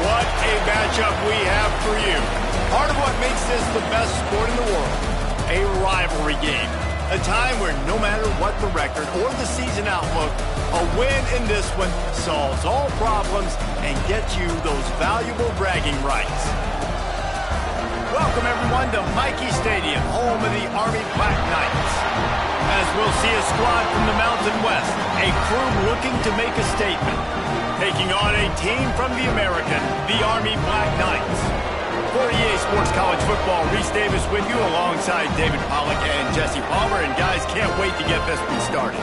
What a matchup we have for you. Part of what makes this the best sport in the world, a rivalry game. A time where no matter what the record or the season outlook, a win in this one solves all problems and gets you those valuable bragging rights. Welcome everyone to Michie Stadium, home of the Army Black Knights. As we'll see a squad from the Mountain West, a crew looking to make a statement. Taking on a team from the American, the Army Black Knights. For EA Sports College Football, Reese Davis with you alongside David Pollack and Jesse Palmer. And guys, can't wait to get this one started.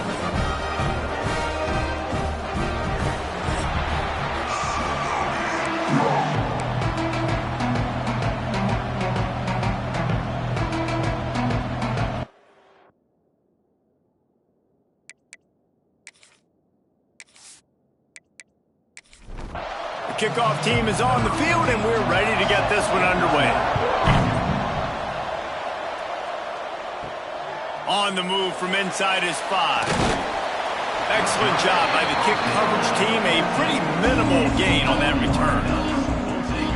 The kickoff team is on the field, and we're ready to get this one underway. On the move from inside his 5. Excellent job by the kick coverage team. A pretty minimal gain on that return.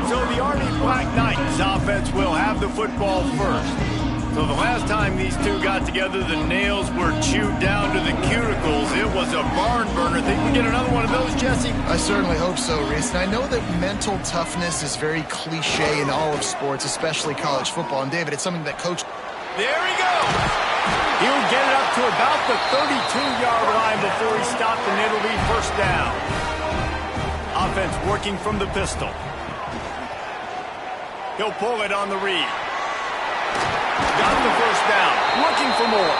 So the Army Black Knights offense will have the football first. So the last time these two got together, the nails were chewed down to the cuticles. It was a barn burner. Think we get another one of those, Jesse? I certainly hope so, Reese. And I know that mental toughness is very cliche in all of sports, especially college football. And David, it's something that Coach... There he goes! He'll get it up to about the 32-yard line before he stopped, and it'll be first down. Offense working from the pistol. He'll pull it on the read. Got the first down, looking for more.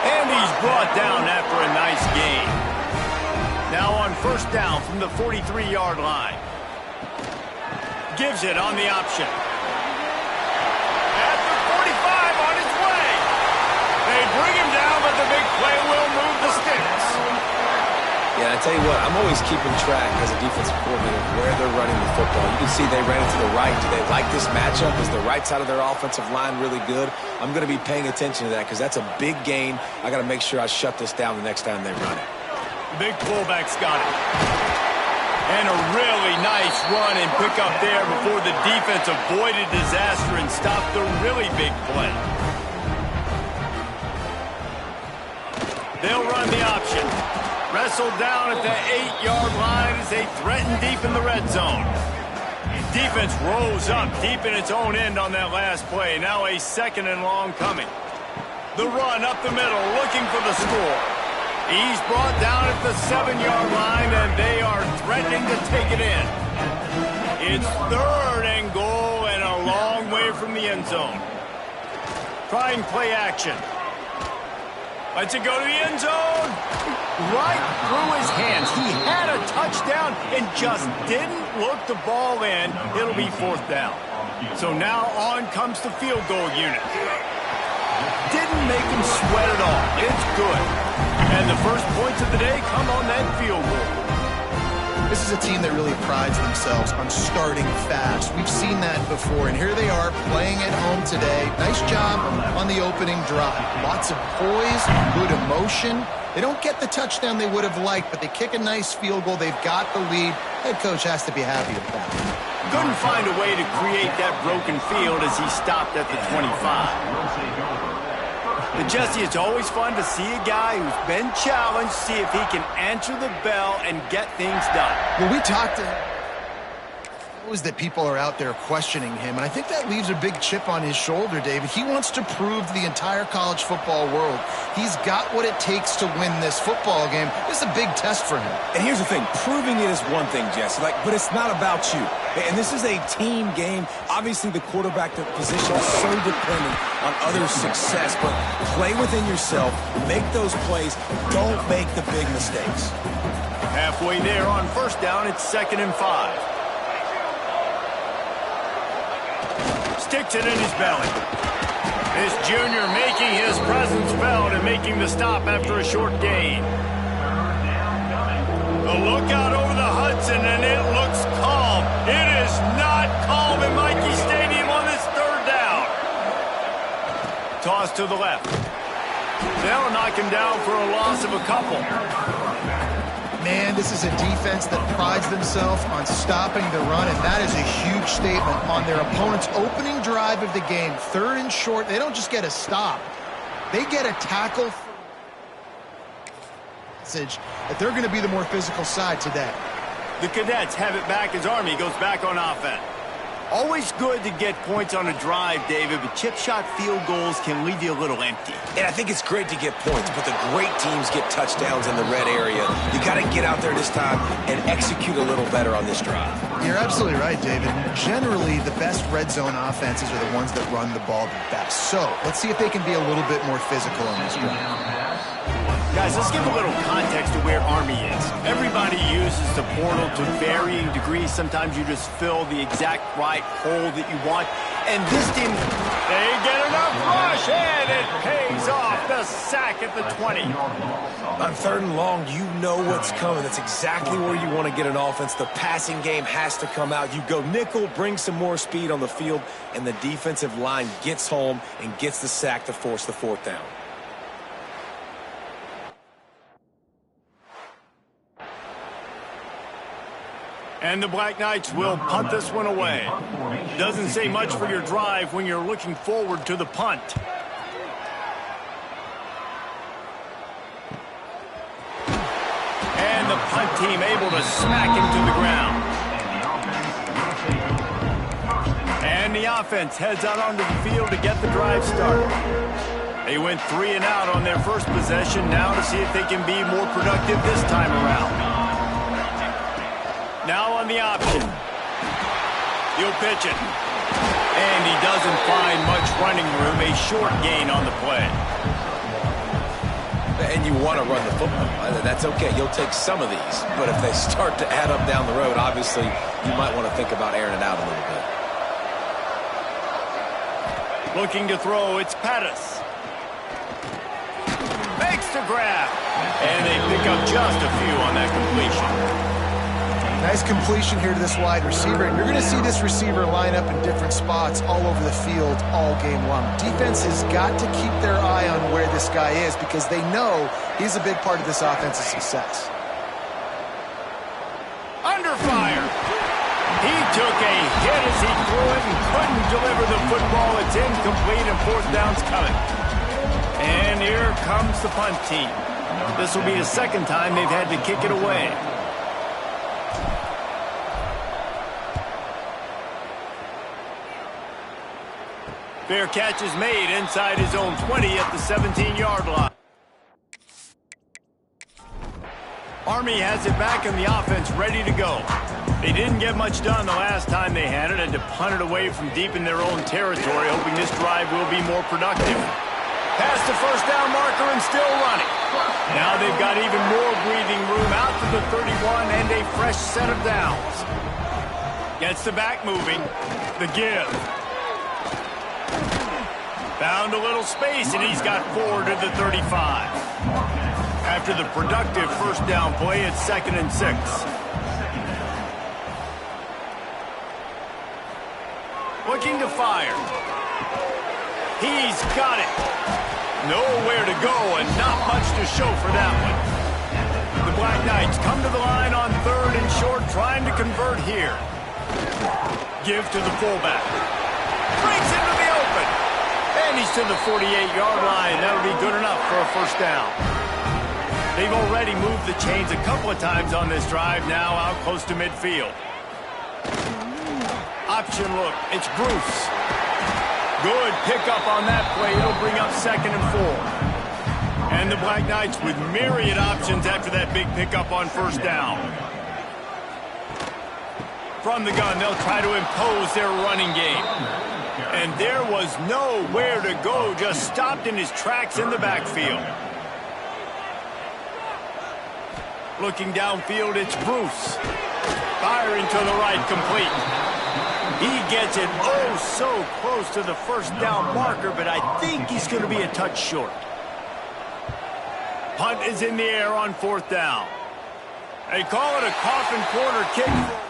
And he's brought down after a nice gain. Now on first down from the 43-yard line. Gives it on the option. At the 45 on his way. They bring him down, but the big play will move the sticks. Yeah, I tell you what, I'm always keeping track as a defensive coordinator of where they're running the football. You can see they ran it to the right. Do they like this matchup? Is the right side of their offensive line really good? I'm going to be paying attention to that because that's a big gain. I got to make sure I shut this down the next time they run it. Big fullback's got it. And a really nice run and pick up there before the defense avoided disaster and stopped the really big play. They'll run the option. Wrestled down at the 8-yard line as they threaten deep in the red zone. Defense rose up deep in its own end on that last play. Now a second and long coming. The run up the middle, looking for the score. He's brought down at the 7-yard line, and they are threatening to take it in. It's third and goal and a long way from the end zone. Trying play action. Lets it go to the end zone. Right through his hands. He had a touchdown and just didn't look the ball in. It'll be fourth down. So now on comes the field goal unit. Didn't make him sweat at all. It's good. And the first points of the day come on that field goal. This is a team that really prides themselves on starting fast. We've seen that before, and here they are playing at home today. Nice job on the opening drive. Lots of poise, good emotion. They don't get the touchdown they would have liked, but they kick a nice field goal. They've got the lead. Head coach has to be happy with that. Couldn't find a way to create that broken field as he stopped at the 25. But Jesse, it's always fun to see a guy who's been challenged, see if he can answer the bell and get things done. Well, we talked to knows that people are out there questioning him, and I think that leaves a big chip on his shoulder, David. He wants to prove to the entire college football world he's got what it takes to win this football game. This is a big test for him. And here's the thing, proving it is one thing, Jesse, but it's not about you. And this is a team game. Obviously, the quarterback position is so dependent on others' success, but play within yourself, make those plays, don't make the big mistakes. Halfway there on first down, it's 2nd and 5. Sticks it in his belly. This junior making his presence felt and making the stop after a short gain. The lookout over the Hudson, and it looks calm. It is not calm in Michie Stadium on this third down. Toss to the left. They'll knock him down for a loss of a couple. Man, this is a defense that prides themselves on stopping the run, and that is a huge statement on their opponent's opening drive of the game. 3rd and short, they don't just get a stop. They get a tackle. That they're going to be the more physical side today. The Cadets have it back as Army goes back on offense. Always good to get points on a drive, David, but chip shot field goals can leave you a little empty. And I think it's great to get points, but the great teams get touchdowns in the red area. You got to get out there this time and execute a little better on this drive. You're absolutely right, David. Generally, the best red zone offenses are the ones that run the ball the best. So let's see if they can be a little bit more physical on this drive. Guys, let's give a little context to where Army is. Everybody uses the portal to varying degrees. Sometimes you just fill the exact right hole that you want. And this team, they get enough rush, and it pays off. The sack at the 20. On 3rd and long, you know what's coming. That's exactly where you want to get an offense. The passing game has to come out. You go nickel, bring some more speed on the field, and the defensive line gets home and gets the sack to force the 4th down. And the Black Knights will punt this one away. Doesn't say much for your drive when you're looking forward to the punt. And the punt team able to smack him to the ground. And the offense heads out onto the field to get the drive started. They went 3 and out on their first possession, now to see if they can be more productive this time around. Now on the option. He'll pitch it. And he doesn't find much running room. A short gain on the play. And you want to run the football. That's okay. You'll take some of these. But if they start to add up down the road, obviously, you might want to think about airing it out a little bit. Looking to throw, it's Pettis. Makes the grab. And they pick up just a few on that completion. Nice completion here to this wide receiver, and you're going to see this receiver line up in different spots all over the field all game long. Defense has got to keep their eye on where this guy is because they know he's a big part of this offense's success. Under fire. He took a hit as he threw it and couldn't deliver the football. It's incomplete and 4th down's coming. And here comes the punt team. This will be the 2nd time they've had to kick it away. Fair catch is made inside his own 20 at the 17-yard line. Army has it back in the offense, ready to go. They didn't get much done the last time they had it, and to punt it away from deep in their own territory, hoping this drive will be more productive. Past the 1st down marker and still running. Now they've got even more breathing room out to the 31 and a fresh set of downs. Gets the back moving. The give. Found a little space, and he's got 4 to the 35. After the productive 1st down play, it's 2nd and 6. Looking to fire. He's got it. Nowhere to go, and not much to show for that one. The Black Knights come to the line on 3rd and short, trying to convert here. Give to the fullback. Breaks into the open. And he's to the 48-yard line. That'll be good enough for a 1st down. They've already moved the chains a couple of times on this drive, now out close to midfield. Option look, it's Bruce. Good pickup on that play. It'll bring up 2nd and 4. And the Black Knights with myriad options after that big pickup on 1st down. From the gun, they'll try to impose their running game. And there was nowhere to go, just stopped in his tracks in the backfield. Looking downfield, it's Bruce. Firing to the right, complete. He gets it oh so close to the 1st down marker, but I think he's going to be a touch short. Punt is in the air on 4th down. They call it a coffin corner kick.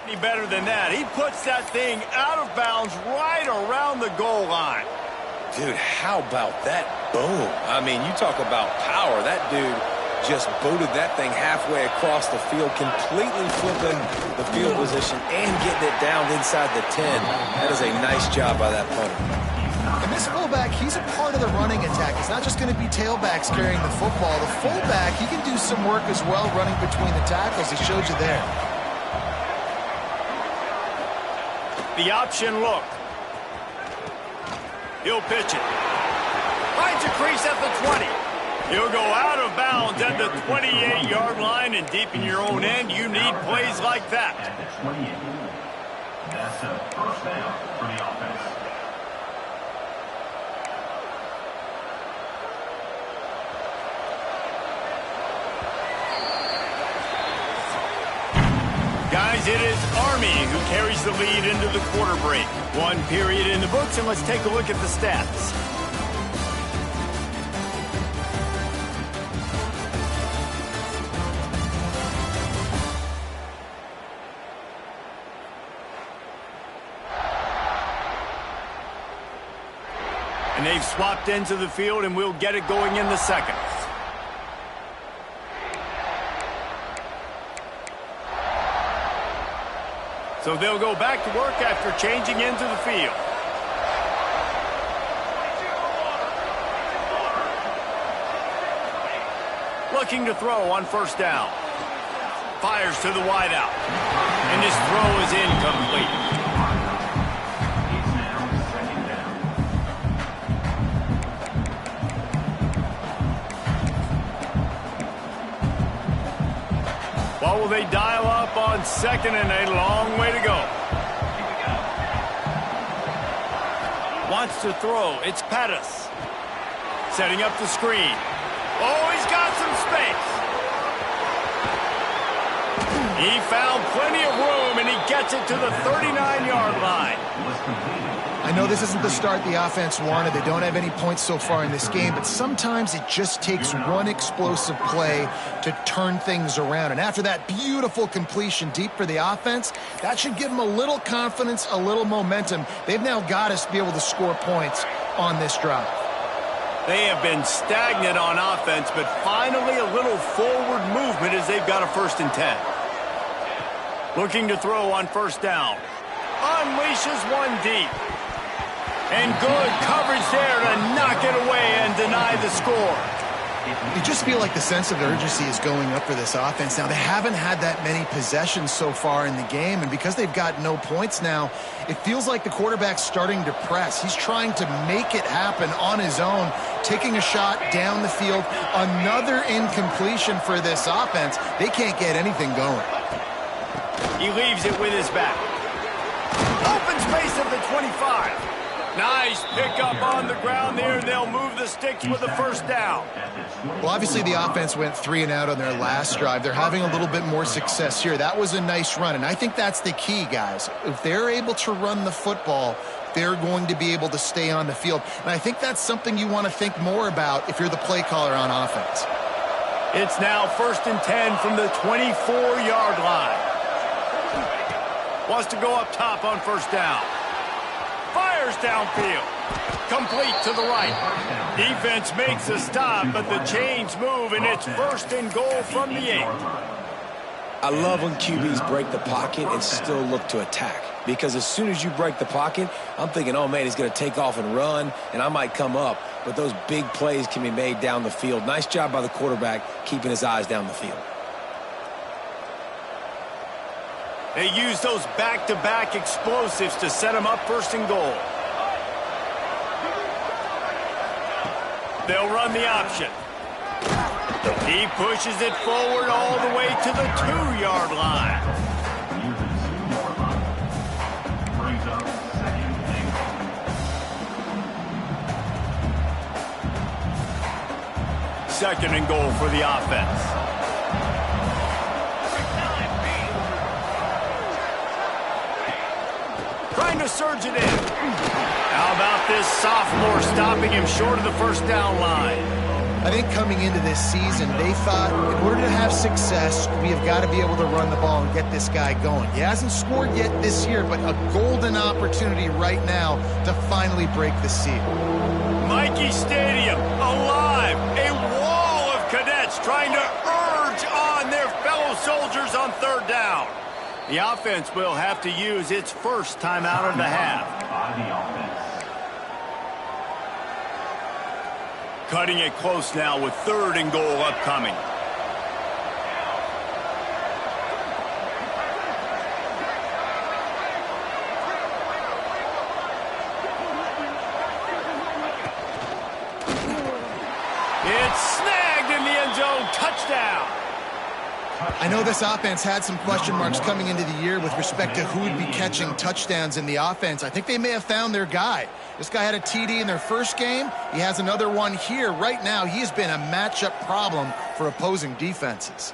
Any better than that. He puts that thing out of bounds right around the goal line. Dude, how about that boom? I mean, you talk about power. That dude just booted that thing halfway across the field, completely flipping the field position and getting it down inside the 10. That is a nice job by that punter. And this fullback, he's a part of the running attack. It's not just going to be tailbacks carrying the football. The fullback, he can do some work as well running between the tackles. He showed you there. The option look. He'll pitch it. Finds a crease at the 20. He'll go out of bounds at the 28-yard line, and deep in your own end, you need plays like that. At the 28. That's a first down for the offense. Guys, it is Army who carries the lead into the quarter break. One period in the books, and let's take a look at the stats. And they've swapped into the field, and we'll get it going in the second. So they'll go back to work after changing into the field. Looking to throw on first down. Fires to the wideout. And his throw is incomplete. It's now second down. Well, will they dial up on second and a long way to go? Wants to throw. It's Pettis. Setting up the screen. Oh, he's got some space. He found plenty of room, and he gets it to the 39-yard line. I know this isn't the start the offense wanted. They don't have any points so far in this game, but sometimes it just takes one explosive play to turn things around. And after that beautiful completion deep for the offense, that should give them a little confidence, a little momentum. They've now got us to be able to score points on this drive. They have been stagnant on offense, but finally a little forward movement as they've got a 1st and 10. Looking to throw on first down. Unleashes one deep. And good coverage there to knock it away and deny the score. You just feel like the sense of urgency is going up for this offense. Now, they haven't had that many possessions so far in the game, and because they've got no points now, it feels like the quarterback's starting to press. He's trying to make it happen on his own, taking a shot down the field. Another incompletion for this offense. They can't get anything going. He leaves it with his back. Open space at the 25. Nice pickup on the ground there. They'll move the sticks with a 1st down. Well, obviously the offense went 3 and out on their last drive. They're having a little bit more success here. That was a nice run, and I think that's the key, guys. If they're able to run the football, they're going to be able to stay on the field. And I think that's something you want to think more about if you're the play caller on offense. It's now 1st and 10 from the 24-yard line. Wants to go up top on first down. Fires downfield. Complete to the right. Defense makes a stop, but the chains move, and it's 1st and goal from the 8. I love when QBs break the pocket and still look to attack. Because as soon as you break the pocket, I'm thinking, oh, man, he's going to take off and run, and I might come up. But those big plays can be made down the field. Nice job by the quarterback keeping his eyes down the field. They use those back-to-back explosives to set them up 1st and goal. They'll run the option. He pushes it forward all the way to the 2-yard line. Brings up 2nd and 2nd and goal for the offense. Trying to surge it in. How about this sophomore stopping him short of the 1st down line? I think coming into this season, they thought in order to have success, we have got to be able to run the ball and get this guy going. He hasn't scored yet this year, but a golden opportunity right now to finally break the seal. Michie Stadium, alive. A wall of cadets trying to urge on their fellow soldiers on third down. The offense will have to use its first timeout of the half. By the offense. Cutting it close now with 3rd and goal upcoming. It's snagged in the end zone. Touchdown. I know this offense had some question marks coming into the year with respect to who would be catching touchdowns in the offense. I think they may have found their guy. This guy had a TD in their first game. He has another one here. Right now, he has been a matchup problem for opposing defenses.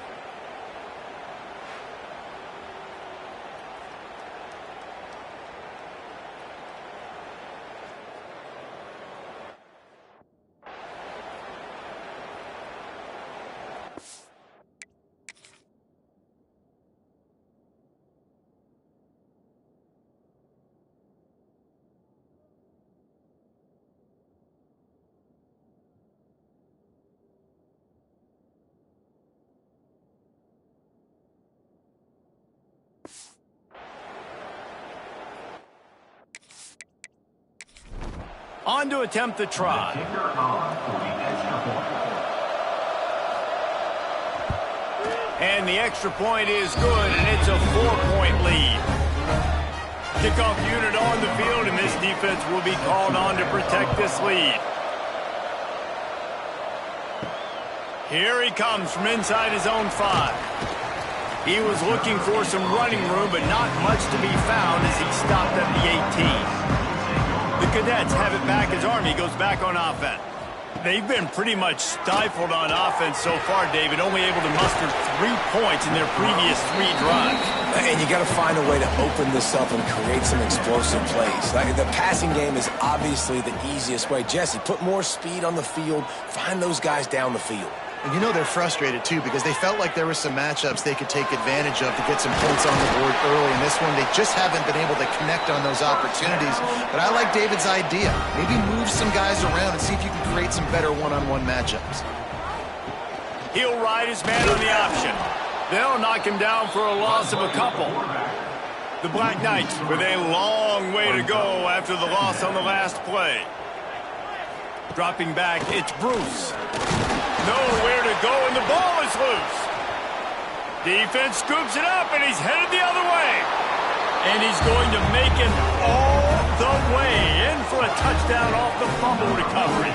On to attempt the try. Kicker on for the extra point. And the extra point is good, and it's a 4-point lead. Kickoff unit on the field, and this defense will be called on to protect this lead. Here he comes from inside his own 5. He was looking for some running room, but not much to be found as he stopped at the 18. The Cadets have it back as Army goes back on offense. They've been pretty much stifled on offense so far, David, only able to muster 3 points in their previous 3 drives. And you got to find a way to open this up and create some explosive plays. Like, the passing game is obviously the easiest way. Jesse, put more speed on the field. Find those guys down the field. And you know they're frustrated, too, because they felt like there were some matchups they could take advantage of to get some points on the board early. In this one, they just haven't been able to connect on those opportunities. But I like David's idea. Maybe move some guys around and see if you can create some better one-on-one matchups. He'll ride his man on the option. They'll knock him down for a loss of a couple. The Black Knights with a long way to go after the loss on the last play. Dropping back, it's Bruce. Nowhere to go, and the ball is loose. Defense scoops it up, and he's headed the other way. And he's going to make it all the way in for a touchdown off the fumble recovery.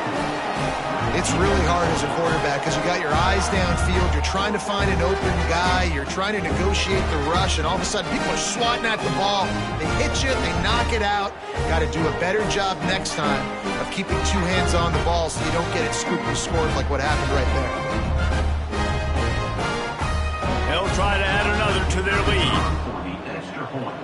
It's really hard as a quarterback because you got your eyes downfield. You're trying to find an open guy. You're trying to negotiate the rush, and all of a sudden people are swatting at the ball. They hit you. They knock it out. Got to do a better job next time of keeping 2 hands on the ball so you don't get it scooped and scored like what happened right there. They'll try to add another to their lead. For the extra point.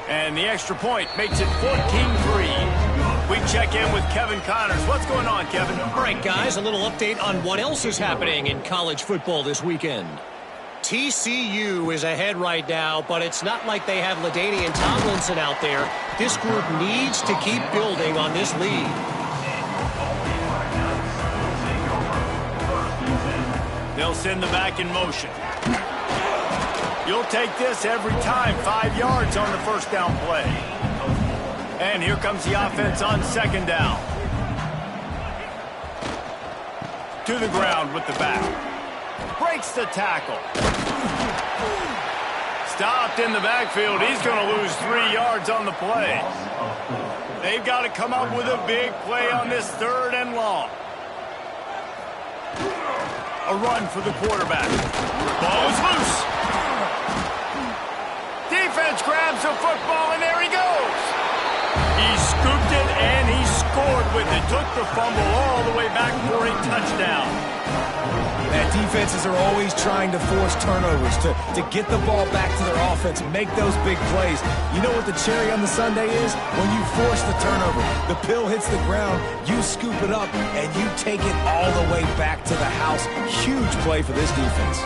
And the extra point makes it 14-3. We check in with Kevin Connors. What's going on, Kevin? All right, guys, a little update on what else is happening in college football this weekend. TCU is ahead right now, but it's not like they have LaDainian Tomlinson out there. This group needs to keep building on this lead. They'll send the back in motion. You'll take this every time. 5 yards on the first down play. And here comes the offense on second down. To the ground with the back. Breaks the tackle. Stopped in the backfield. He's going to lose 3 yards on the play. They've got to come up with a big play on this 3rd and long. A run for the quarterback. Ball is loose. Defense grabs the football, and there he goes. He scooped it, and he scored with it. Took the fumble all the way back for a touchdown. That defenses are always trying to force turnovers, to get the ball back to their offense, make those big plays. You know what the cherry on the sundae is? When you force the turnover, the pill hits the ground, you scoop it up, and you take it all the way back to the house. Huge play for this defense.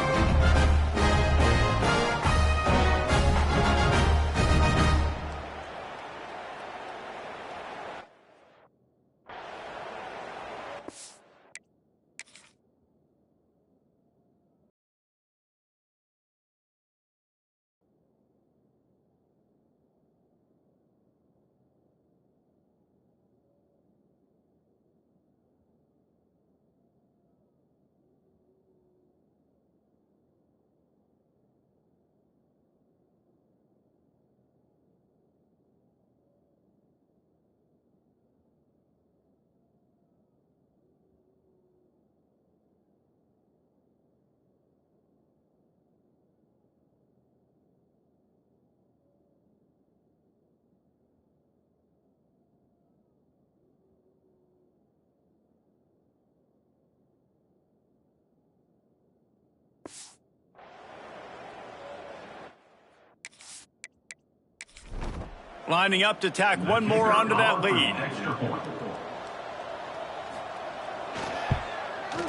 Lining up to tack one more onto that lead.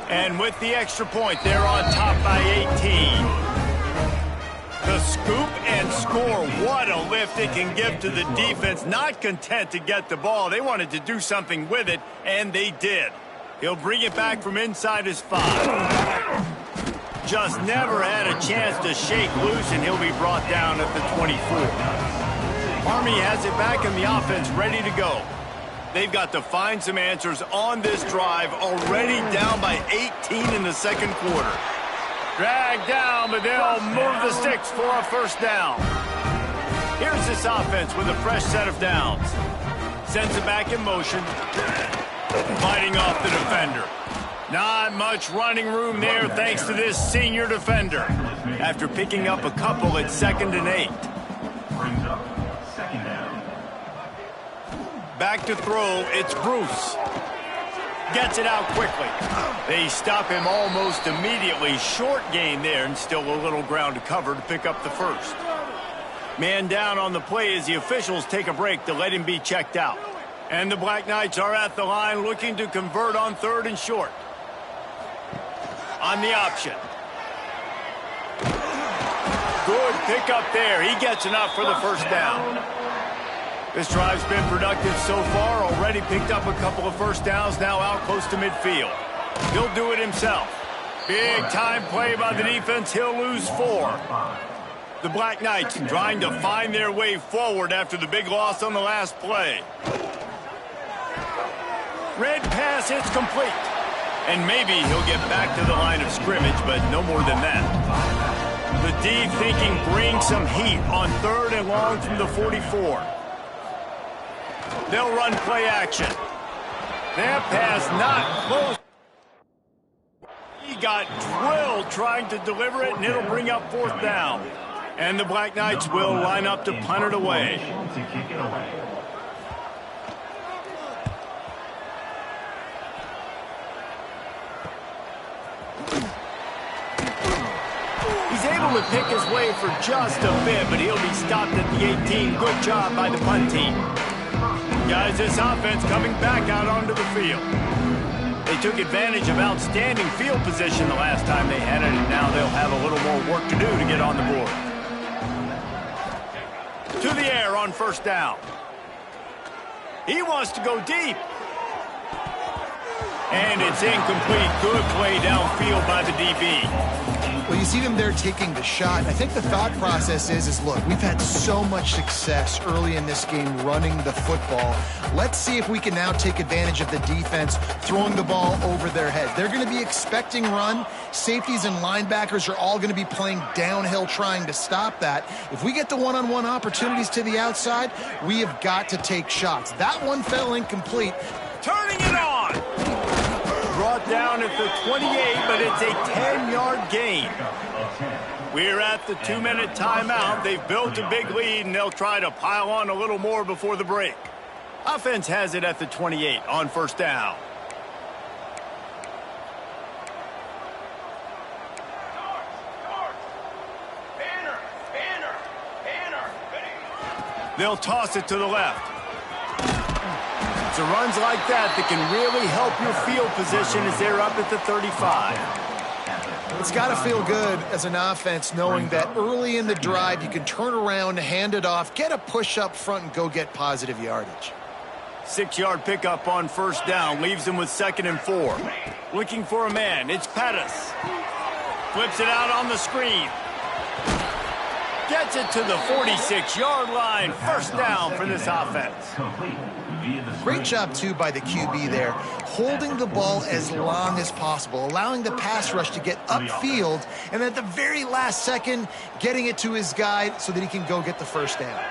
And with the extra point, they're on top by 18. The scoop and score. What a lift it can give to the defense. Not content to get the ball. They wanted to do something with it, and they did. He'll bring it back from inside his 5. Just never had a chance to shake loose, and he'll be brought down at the 24. Army has it back in the offense, ready to go. They've got to find some answers on this drive, already down by 18 in the second quarter. Dragged down, but they'll move the sticks for a first down. Here's this offense with a fresh set of downs. Sends it back in motion. Fighting off the defender. Not much running room there thanks to this senior defender. After picking up a couple at 2nd and 8. Brings up second down. Back to throw, it's Bruce. Gets it out quickly. They stop him almost immediately. Short gain there, and still a little ground to cover to pick up the first. Man down on the play as the officials take a break to let him be checked out. And the Black Knights are at the line looking to convert on 3rd and short. On the option. Good pickup there. He gets enough for the first down. This drive's been productive so far. Already picked up a couple of first downs, now out close to midfield. He'll do it himself. Big time play by the defense. He'll lose 4. The Black Knights trying to find their way forward after the big loss on the last play. Red pass, it's complete. And maybe he'll get back to the line of scrimmage, but no more than that. The D thinking bring some heat on 3rd and long from the 44. They'll run play action. That pass not close. He got drilled trying to deliver it, and it'll bring up 4th down. And the Black Knights will line up to punt it away. To kick it away. He's able to pick his way for just a bit, but he'll be stopped at the 18. Good job by the punt team. Guys, this offense coming back out onto the field. They took advantage of outstanding field position the last time they had it, and now they'll have a little more work to do to get on the board. To the air on first down. He wants to go deep. And it's incomplete. Good play downfield by the DB. Well, you see them there taking the shot. I think the thought process is look, we've had so much success early in this game running the football. Let's see if we can now take advantage of the defense throwing the ball over their head. They're going to be expecting run. Safeties and linebackers are all going to be playing downhill trying to stop that. If we get the one-on-one opportunities to the outside, we have got to take shots. That one fell incomplete. Turning it on. Brought down at the 28, but it's a 10-yard gain. We're at the 2-minute timeout. They've built a big lead, and they'll try to pile on a little more before the break. Offense has it at the 28 on first down. They'll toss it to the left. It's the runs like that can really help your field position as they're up at the 35. It's got to feel good as an offense knowing that early in the drive you can turn around, hand it off, get a push up front, and go get positive yardage. 6-yard pickup on first down leaves them with 2nd and 4. Looking for a man. It's Pettis. Flips it out on the screen. Gets it to the 46-yard line. First down for this offense. Great job, too, by the QB there, holding the ball as long as possible, allowing the pass rush to get upfield, and at the very last second, getting it to his guy so that he can go get the first down.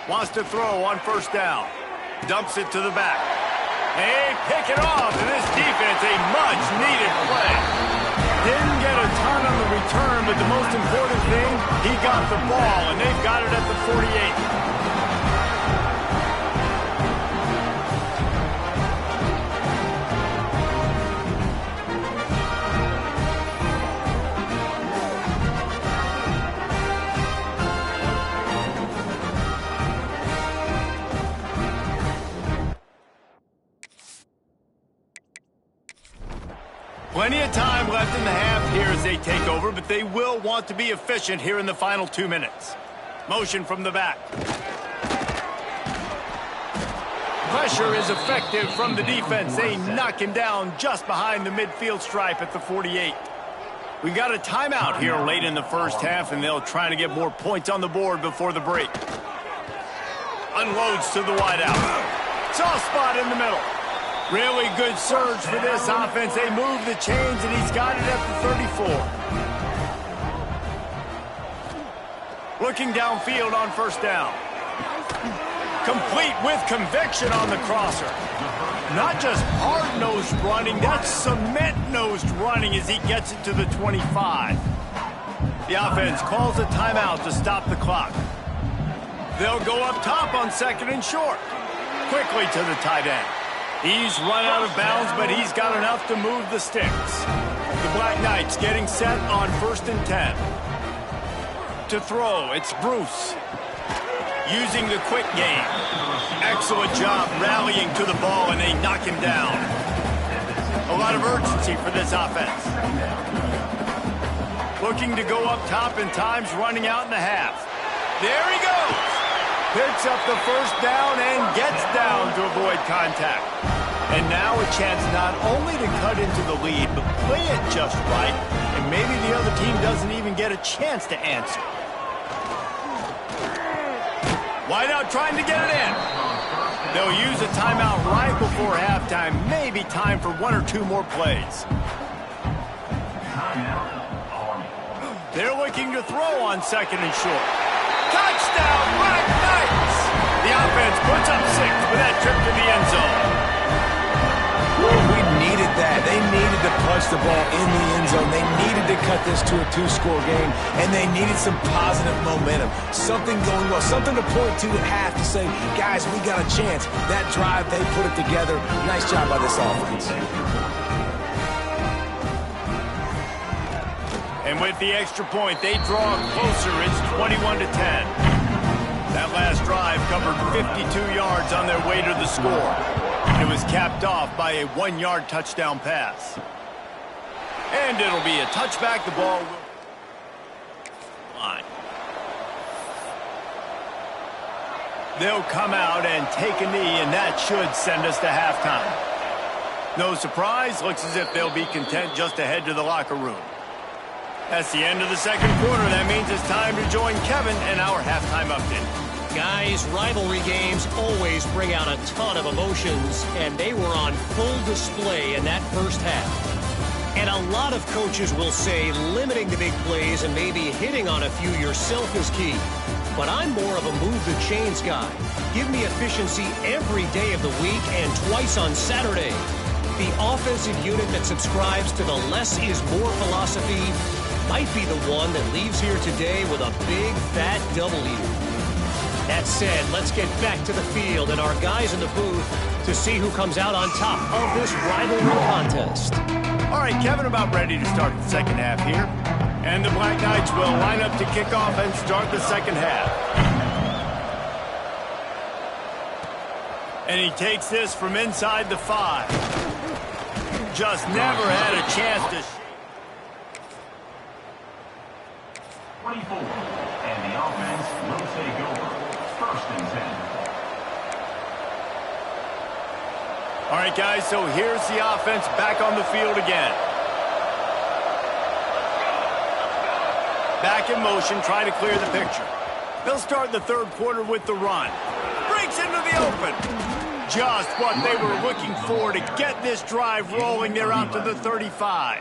Wants to throw on first down. Dumps it to the back. They pick it off, and this defense, a much-needed play. Didn't get a ton on the return, but the most important thing, he got the ball, and they've got it at the 48. Plenty of time left in the half here as they take over, but they will want to be efficient here in the final 2 minutes. Motion from the back. Pressure is effective from the defense. They knock him down just behind the midfield stripe at the 48. We got a timeout here late in the first half, and they'll try to get more points on the board before the break. Unloads to the wideout. Soft spot in the middle. Really good surge for this offense. They move the chains, and he's got it at the 34. Looking downfield on first down. Complete with conviction on the crosser. Not just hard-nosed running, that's cement-nosed running as he gets it to the 25. The offense calls a timeout to stop the clock. They'll go up top on second and short. Quickly to the tight end. He's run out of bounds, but he's got enough to move the sticks. The Black Knights getting set on 1st and 10. To throw, it's Bruce. Using the quick game. Excellent job rallying to the ball, and they knock him down. A lot of urgency for this offense. Looking to go up top, and time's running out in the half. There he goes. Picks up the first down and gets down to avoid contact. And now a chance not only to cut into the lead, but play it just right, and maybe the other team doesn't even get a chance to answer. Wideout trying to get it in. They'll use a timeout right before halftime. Maybe time for 1 or 2 more plays. They're looking to throw on second and short. Touchdown, Black Knights! The offense puts up 6 with that trip to the end zone. We needed that. They needed to punch the ball in the end zone. They needed to cut this to a 2-score game, and they needed some positive momentum. Something going well, something to point to at half to say, guys, we got a chance. That drive, they put it together. Nice job by this offense. And with the extra point, they draw closer. It's 21-10. That last drive covered 52 yards on their way to the score. It was capped off by a 1-yard touchdown pass. And it'll be a touchback. The ball will line. They'll come out and take a knee, and that should send us to halftime. No surprise. Looks as if they'll be content just to head to the locker room. That's the end of the second quarter. That means it's time to join Kevin and our halftime update. Guys, rivalry games always bring out a ton of emotions, and they were on full display in that first half. And a lot of coaches will say limiting the big plays and maybe hitting on a few yourself is key. But I'm more of a move the chains guy. Give me efficiency every day of the week and twice on Saturday. The offensive unit that subscribes to the less is more philosophy might be the one that leaves here today with a big, fat W. That said, let's get back to the field and our guys in the booth to see who comes out on top of this rivalry contest. All right, Kevin, about ready to start the second half here. And the Black Knights will line up to kick off and start the second half. And he takes this from inside the 5. Just never had a chance to... 24, and the offense will take over. 1st and 10. All right, guys, so here's the offense back on the field again. Back in motion, trying to clear the picture. They'll start the third quarter with the run. Breaks into the open. Just what they were looking for to get this drive rolling. They're out to the 35.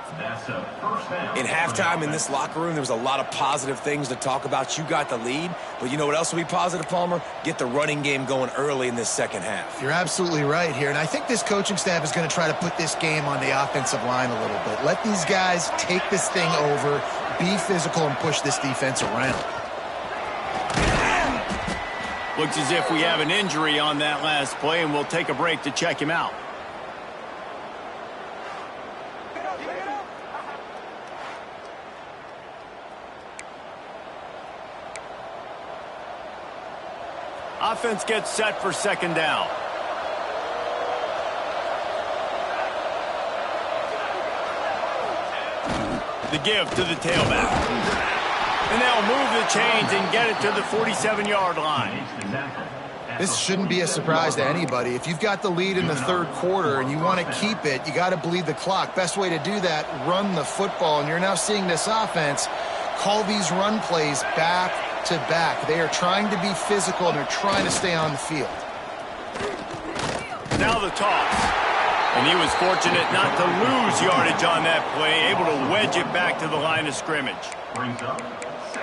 In halftime in this locker room, there was a lot of positive things to talk about. You got the lead, but you know what else will be positive, Palmer? Get the running game going early in this second half. You're absolutely right here, and I think this coaching staff is going to try to put this game on the offensive line a little bit. Let these guys take this thing over, be physical, and push this defense around. Looks as if we have an injury on that last play, and we'll take a break to check him out. Offense gets set for second down. The give to the tailback. And they'll move the chains and get it to the 47-yard line. This shouldn't be a surprise to anybody. If you've got the lead in the third quarter and you want to keep it, you got to bleed the clock. Best way to do that, run the football. And you're now seeing this offense call these run plays back to back. They are trying to be physical and they're trying to stay on the field. Now the toss. And he was fortunate not to lose yardage on that play, able to wedge it back to the line of scrimmage.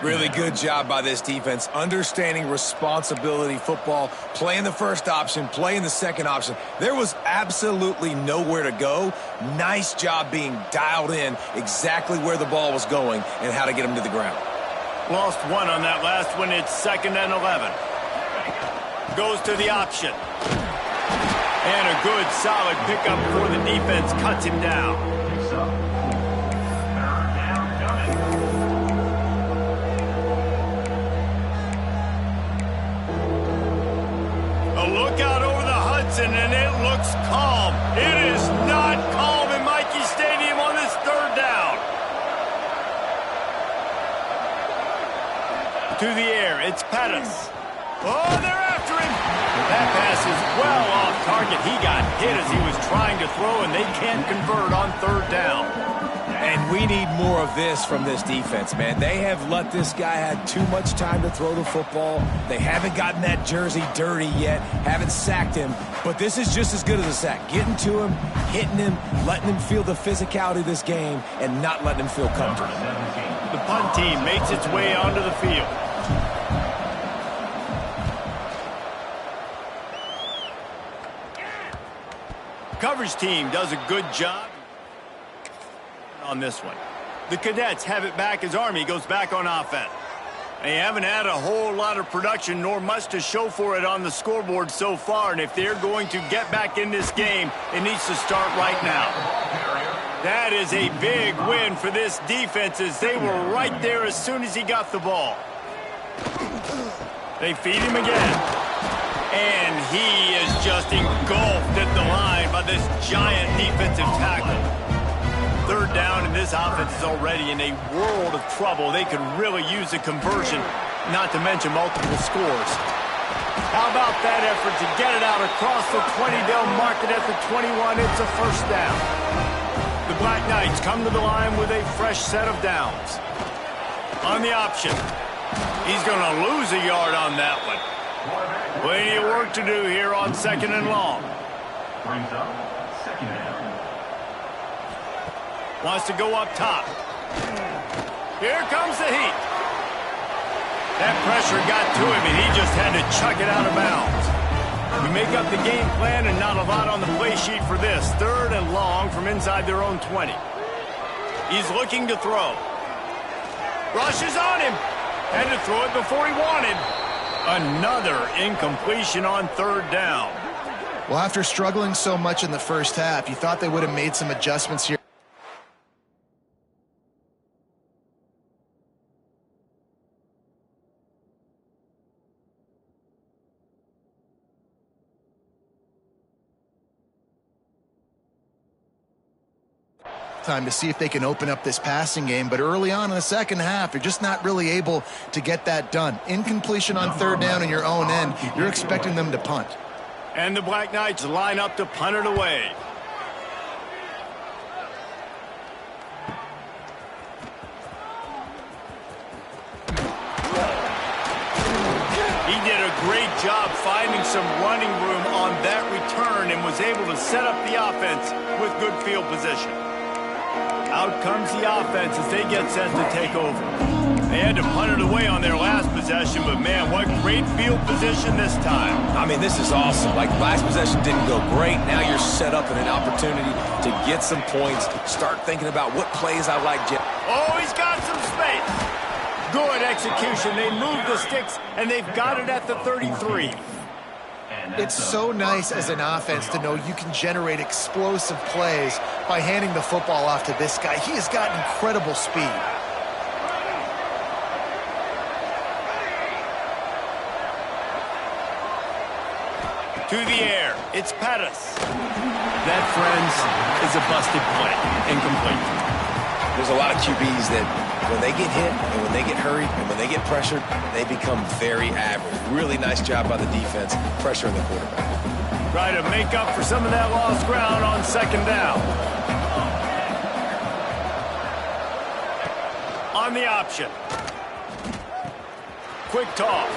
Really good job by this defense, understanding responsibility football, playing the first option, playing the second option. There was absolutely nowhere to go. Nice job being dialed in exactly where the ball was going and how to get him to the ground. Lost one on that last one. It's 2nd and 11. Goes to the option. And a good, solid pickup before the defense cuts him down. A look out over the Hudson, and it looks calm. It is not calm in Michie Stadium on this 3rd down. To the air, it's Pettis. Oh, they're after him. That pass is well off target. He got hit as he was trying to throw, and they can't convert on 3rd down. And we need more of this from this defense, man. They have let this guy have too much time to throw the football. They haven't gotten that jersey dirty yet, haven't sacked him. But this is just as good as a sack. Getting to him, hitting him, letting him feel the physicality of this game, and not letting him feel comfortable. The punt team makes its way onto the field. Coverage team does a good job on this one. The Cadets have it back as Army goes back on offense. They haven't had a whole lot of production nor much to show for it on the scoreboard so far, and if they're going to get back in this game, it needs to start right now. That is a big win for this defense as they were right there as soon as he got the ball. They feed him again. And he is just engulfed at the line by this giant defensive tackle. 3rd down, and this offense is already in a world of trouble. They could really use a conversion, not to mention multiple scores. How about that effort to get it out across the 20? They'll mark it at the 21. It's a 1st down. The Black Knights come to the line with a fresh set of downs. On the option. He's going to lose a yard on that one. Plenty of work to do here on 2nd and long. Brings up 2nd down. Wants to go up top. Here comes the heat. That pressure got to him, and he just had to chuck it out of bounds. We make up the game plan, and not a lot on the play sheet for this. 3rd and long from inside their own 20. He's looking to throw. Rushes on him. Had to throw it before he wanted. Another incompletion on 3rd down. Well, after struggling so much in the first half, you thought they would have made some adjustments here. Time to see if they can open up this passing game, but early on in the second half, you're just not really able to get that done. Incompletion on 3rd down in your own end, you're expecting them to punt. And the Black Knights line up to punt it away. He did a great job finding some running room on that return and was able to set up the offense with good field position. Out comes the offense as they get set to take over. They had to punt it away on their last possession, but man, what great field position this time. I mean, this is awesome. Like, last possession didn't go great. Now you're set up in an opportunity to get some points. Start thinking about what plays I like. Oh, he's got some space. Good execution. They move the sticks, and they've got it at the 33. It's so nice as an offense to know you can generate explosive plays by handing the football off to this guy. He has got incredible speed. To the air, it's Pettis. That, friends, is a busted play. Incomplete. There's a lot of QBs that when they get hit and when they get hurried and when they get pressured, they become very average. Really nice job by the defense, pressuring the quarterback. Try to make up for some of that lost ground on second down. On the option. Quick toss.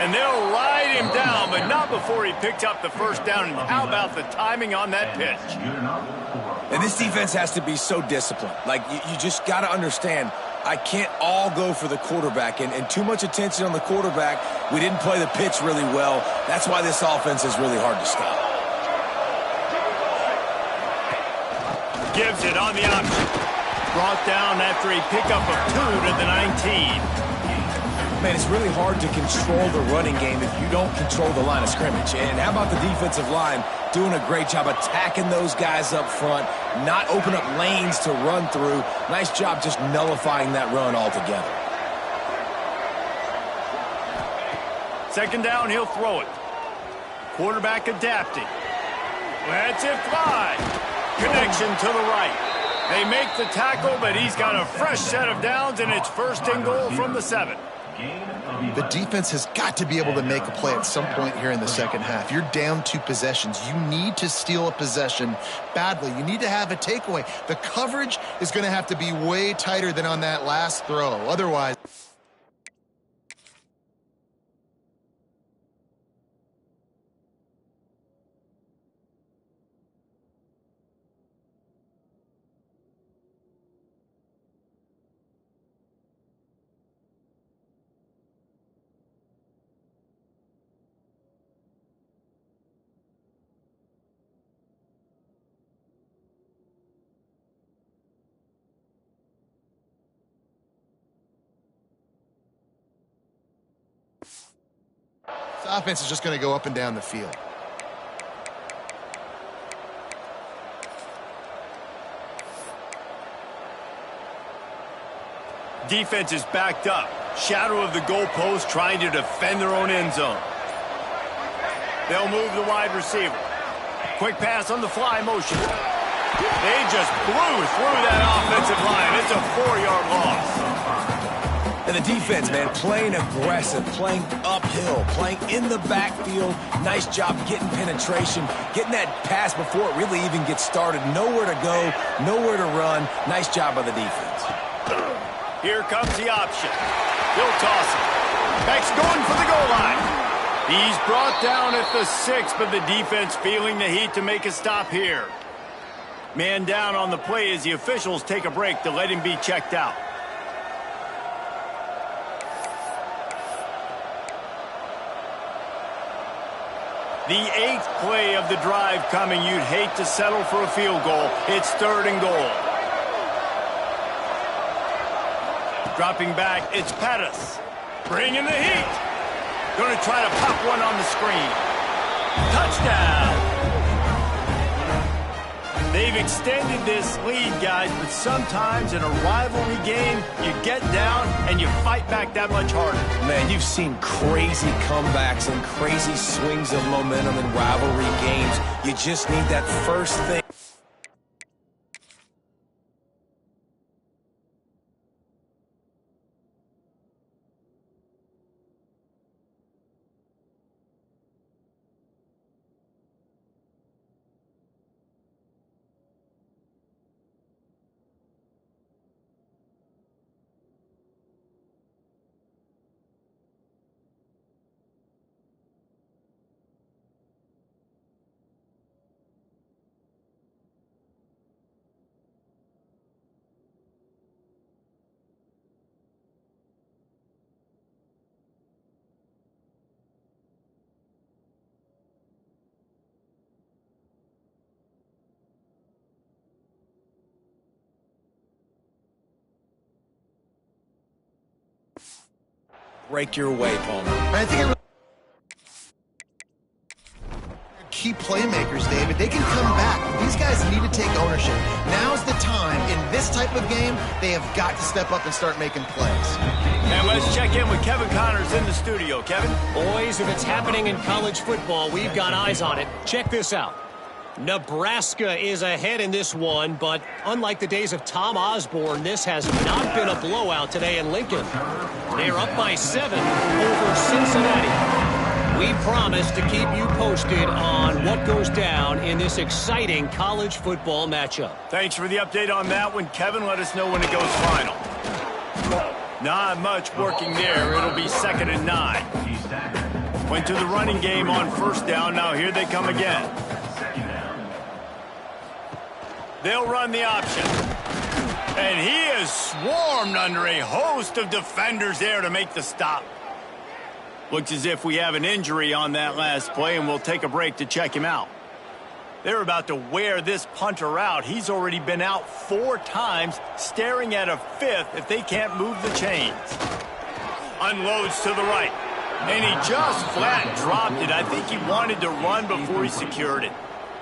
And they'll ride him down, but not before he picks up the first down. And how about the timing on that pitch? And this defense has to be so disciplined. Like, you just got to understand, I can't all go for the quarterback. And too much attention on the quarterback. We didn't play the pitch really well. That's why this offense is really hard to stop. Gives it on the option. Brought down after a pickup of 2 to the 19. Man, it's really hard to control the running game if you don't control the line of scrimmage. And how about the defensive line doing a great job attacking those guys up front, not open up lanes to run through. Nice job just nullifying that run altogether. Second down, he'll throw it. Quarterback adapting. Lets it fly. Connection to the right. They make the tackle, but he's got a fresh set of downs, and it's first and goal from the 7. The defense has got to be able to make a play at some point here in the second half. You're down 2 possessions. You need to steal a possession badly. You need to have a takeaway. The coverage is going to have to be way tighter than on that last throw. Otherwise... offense is just going to go up and down the field. Defense is backed up. Shadow of the goalpost trying to defend their own end zone. They'll move the wide receiver. Quick pass on the fly motion. They just blew through that offensive line. It's a 4-yard loss. And the defense, man, playing aggressive, playing uphill, playing in the backfield. Nice job getting penetration, getting that pass before it really even gets started. Nowhere to go, nowhere to run. Nice job by the defense. Here comes the option. He'll toss it. Beck's going for the goal line. He's brought down at the 6, but the defense feeling the heat to make a stop here. Man down on the play as the officials take a break to let him be checked out. The 8th play of the drive coming. You'd hate to settle for a field goal. It's 3rd and goal. Dropping back, it's Pettis. Bringing the heat. Going to try to pop one on the screen. Touchdown. They've extended this lead, guys, but sometimes in a rivalry game, you get down and you fight back that much harder. Man, you've seen crazy comebacks and crazy swings of momentum in rivalry games. You just need that first thing. Break your way, Palmer. I think key playmakers, David. They can come back. These guys need to take ownership. Now's the time. In this type of game, they have got to step up and start making plays. And let's check in with Kevin Connors in the studio. Kevin? Boys, if it's happening in college football, we've got eyes on it. Check this out. Nebraska is ahead in this one, but unlike the days of Tom Osborne, this has not been a blowout today in Lincoln. They're up by 7 over Cincinnati. We promise to keep you posted on what goes down in this exciting college football matchup. Thanks for the update on that one, Kevin. Let us know when it goes final. Not much working there. It'll be 2nd and 9. Went to the running game on 1st down. Now here they come again. They'll run the option. And he is swarmed under a host of defenders there to make the stop. Looks as if we have an injury on that last play, and we'll take a break to check him out. They're about to wear this punter out. He's already been out 4 times, staring at a 5th if they can't move the chains. Unloads to the right. And he just flat dropped it. I think he wanted to run before he secured it.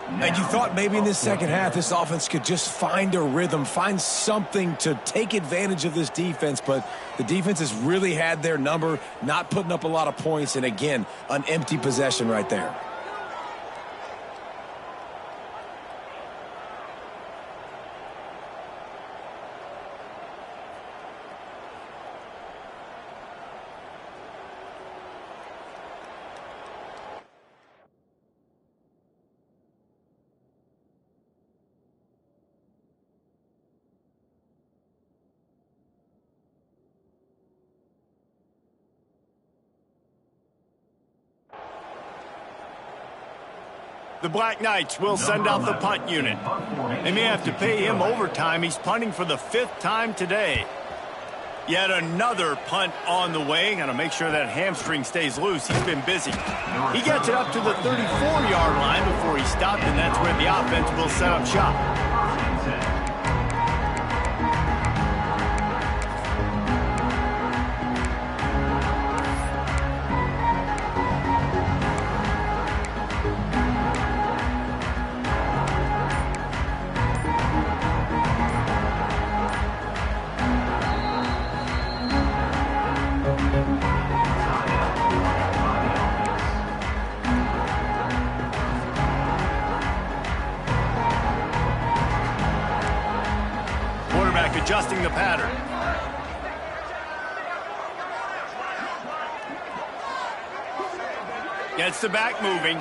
And you thought maybe in this second half this offense could just find a rhythm, find something to take advantage of this defense, but the defense has really had their number, not putting up a lot of points, and again, an empty possession right there. The Black Knights will send out the punt unit. They may have to pay him overtime. He's punting for the 5th time today. Yet another punt on the way. Got to make sure that hamstring stays loose. He's been busy. He gets it up to the 34-yard line before he stopped, and that's where the offense will set up shop. Adjusting the pattern. Gets the back moving.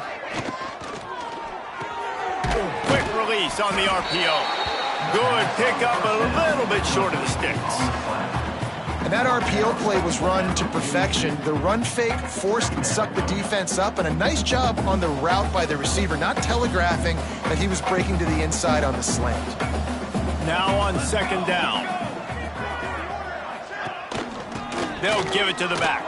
Quick release on the RPO. Good pickup, a little bit short of the sticks. And that RPO play was run to perfection. The run fake forced and sucked the defense up, and a nice job on the route by the receiver, not telegraphing that he was breaking to the inside on the slant. Now on 2nd down. They'll give it to the back.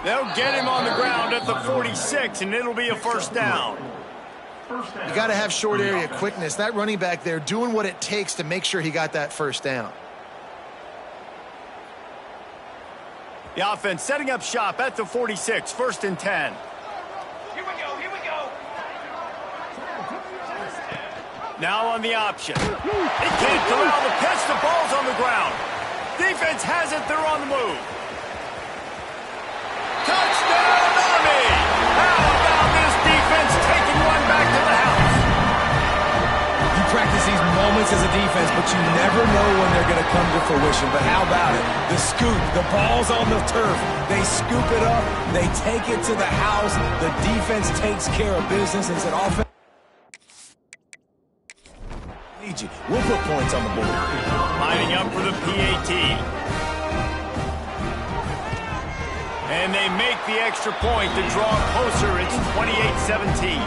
They'll get him on the ground at the 46, and it'll be a 1st down. You got to have short area quickness. That running back there doing what it takes to make sure he got that 1st down. The offense setting up shop at the 46, 1st and 10. Now on the option. He can't corral the pitch. The ball's on the ground. Defense has it. They're on the move. Touchdown, Army! How about this defense taking one back to the house? You practice these moments as a defense, but you never know when they're going to come to fruition. But how about it? The scoop, the ball's on the turf. They scoop it up. They take it to the house. The defense takes care of business. It's an offense. We'll put points on the board. Lining up for the PAT. And they make the extra point to draw closer. It's 28-17.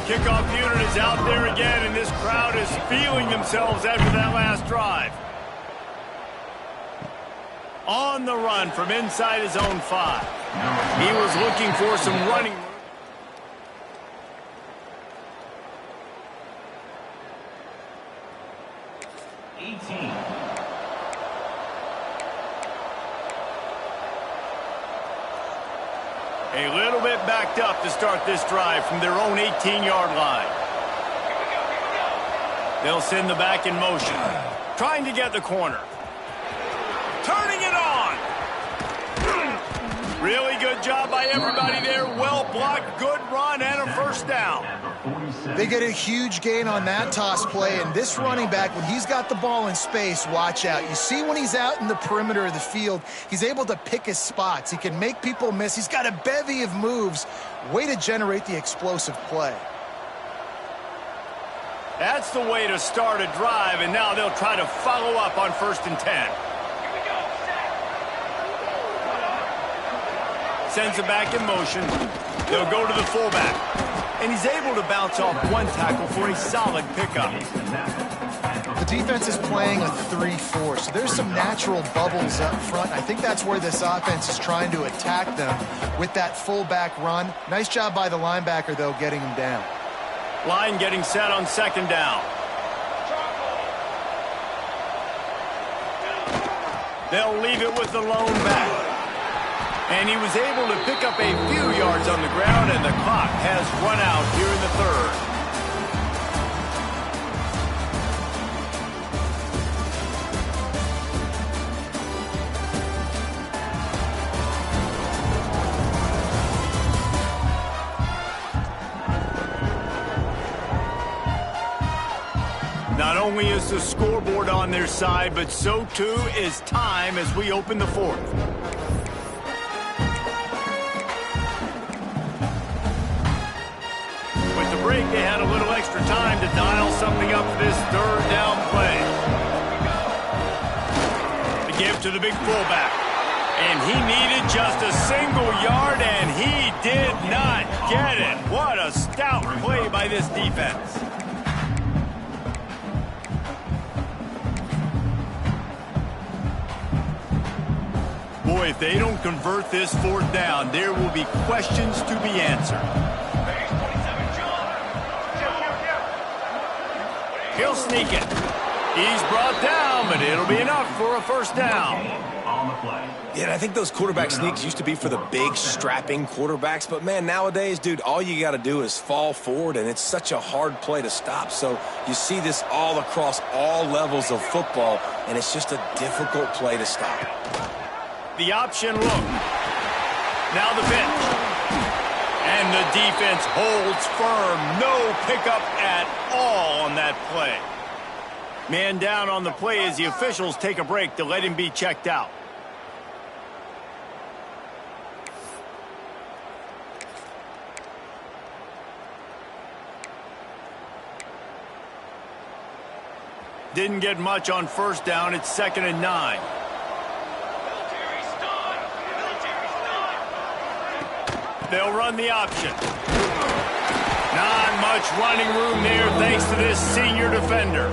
Kickoff unit is out there again, and this crowd is feeling themselves after that last drive. On the run from inside his own 5. He was looking for some running. 18. A little bit backed up to start this drive from their own 18-yard line. They'll send the back in motion. Trying to get the corner. Turning it on. Really good job by everybody there. Well blocked, good run, and a 1st down. They get a huge gain on that toss play, and this running back, when he's got the ball in space, watch out. You see when he's out in the perimeter of the field, he's able to pick his spots. He can make people miss. He's got a bevy of moves. Way to generate the explosive play. That's the way to start a drive, and now they'll try to follow up on 1st and 10. Sends it back in motion. They'll go to the fullback. And he's able to bounce off one tackle for a solid pickup. The defense is playing a 3-4, so there's some natural bubbles up front. I think that's where this offense is trying to attack them with that fullback run. Nice job by the linebacker, though, getting him down. Line getting set on 2nd down. They'll leave it with the lone back. And he was able to pick up a few yards on the ground, and the clock has run out here in the 3rd. Not only is the scoreboard on their side, but so too is time as we open the 4th. Break, they had a little extra time to dial something up for this 3rd down play. The give to the big fullback. And he needed just a single yard, and he did not get it. What a stout play by this defense. Boy, if they don't convert this 4th down, there will be questions to be answered. He'll sneak it. He's brought down, but it'll be enough for a 1st down. Yeah, and I think those quarterback sneaks used to be for the big, strapping quarterbacks. But, man, nowadays, dude, all you got to do is fall forward, and it's such a hard play to stop. So you see this all across all levels of football, and it's just a difficult play to stop. The option look. Now the pitch. And the defense holds firm. No pickup at all on that play. Man down on the play as the officials take a break to let him be checked out. Didn't get much on 1st down. It's 2nd and 9. They'll run the option. Not much running room there thanks to this senior defender.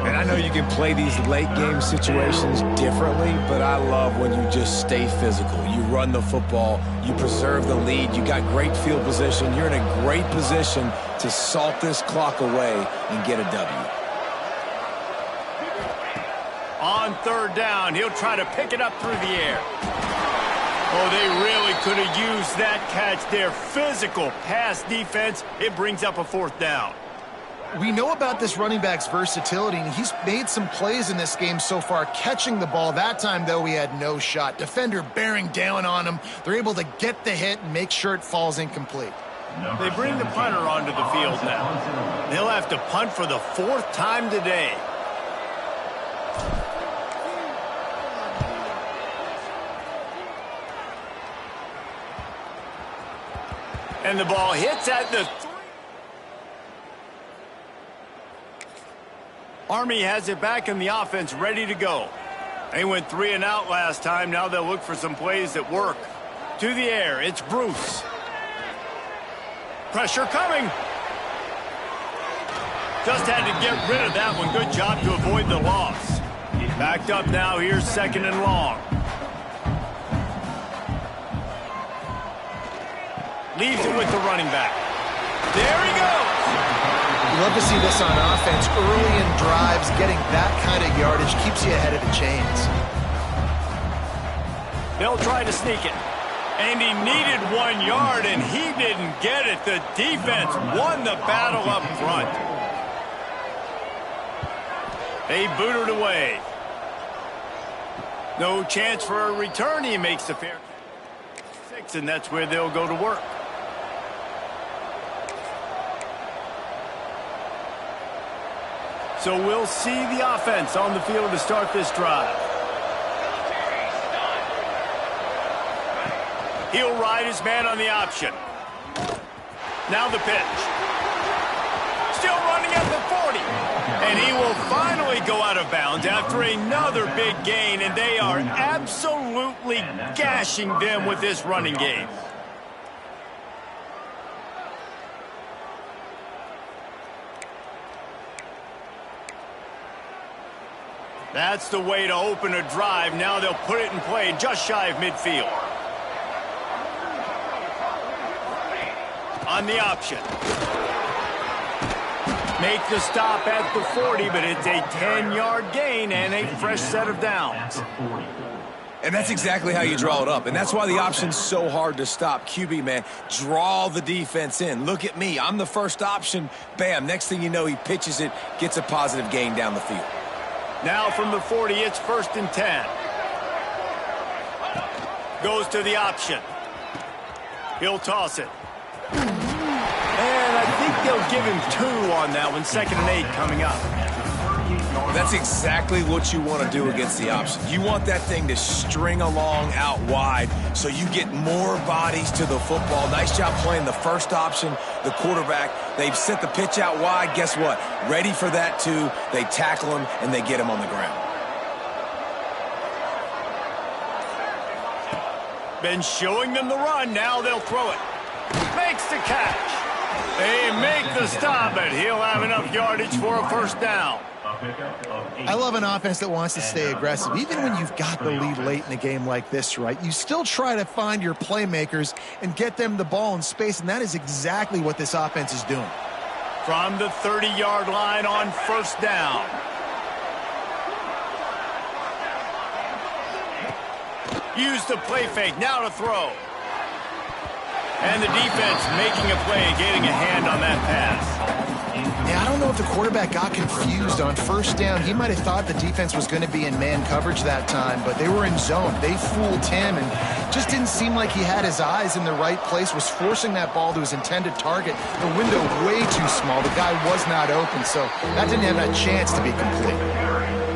And I know you can play these late game situations differently, but I love when you just stay physical. You run the football, you preserve the lead, you got great field position, you're in a great position to salt this clock away and get a W. On 3rd down, he'll try to pick it up through the air. Oh, they really could have used that catch there. Physical pass defense. It brings up a 4th down. We know about this running back's versatility, and he's made some plays in this game so far, catching the ball. That time, though, he had no shot. Defender bearing down on him. They're able to get the hit and make sure it falls incomplete. They bring the punter onto the field now. They'll have to punt for the 4th time today. And the ball hits at the 3. Army has it back in the offense, ready to go. They went 3 and out last time. Now they'll look for some plays that work. To the air, it's Bruce. Pressure coming. Just had to get rid of that one. Good job to avoid the loss. Backed up now. Here's 2nd and long. Leaves it with the running back. There he goes. You love to see this on offense. Early in drives, getting that kind of yardage keeps you ahead of the chains. They'll try to sneak it. And he needed 1 yard, and he didn't get it. The defense won the battle up front. They boot it away. No chance for a return. He makes the fair catch. 6, and that's where they'll go to work. So we'll see the offense on the field to start this drive. He'll ride his man on the option. Now the pitch. Still running at the 40. And he will finally go out of bounds after another big gain, and they are absolutely gashing them with this running game. That's the way to open a drive. Now they'll put it in play just shy of midfield. On the option. Make the stop at the 40, but it's a 10-yard gain and a fresh set of downs. And that's exactly how you draw it up. And that's why the option's so hard to stop. QB, man, draw the defense in. Look at me. I'm the first option. Bam. Next thing you know, he pitches it, gets a positive gain down the field. Now from the 40, it's 1st and 10. Goes to the option. He'll toss it. And I think they'll give him 2 on that one. 2nd and 8 coming up. That's exactly what you want to do against the option. You want that thing to string along out wide so you get more bodies to the football. Nice job playing the first option, the quarterback. They've sent the pitch out wide. Guess what? Ready for that too. They tackle him and they get him on the ground. Been showing them the run. Now they'll throw it. Makes the catch. They make the stop, but he'll have enough yardage for a 1st down. I love an offense that wants to stay aggressive. Even when you've got the lead late in a game like this, right, you still try to find your playmakers and get them the ball in space, and that is exactly what this offense is doing. From the 30-yard line on 1st down. Use the play fake, now to throw. And the defense making a play, getting a hand on that pass. Yeah, I don't know if the quarterback got confused on 1st down. He might have thought the defense was going to be in man coverage that time, but they were in zone. They fooled him and just didn't seem like he had his eyes in the right place, was forcing that ball to his intended target. The window way too small. The guy was not open, so that didn't have a chance to be complete.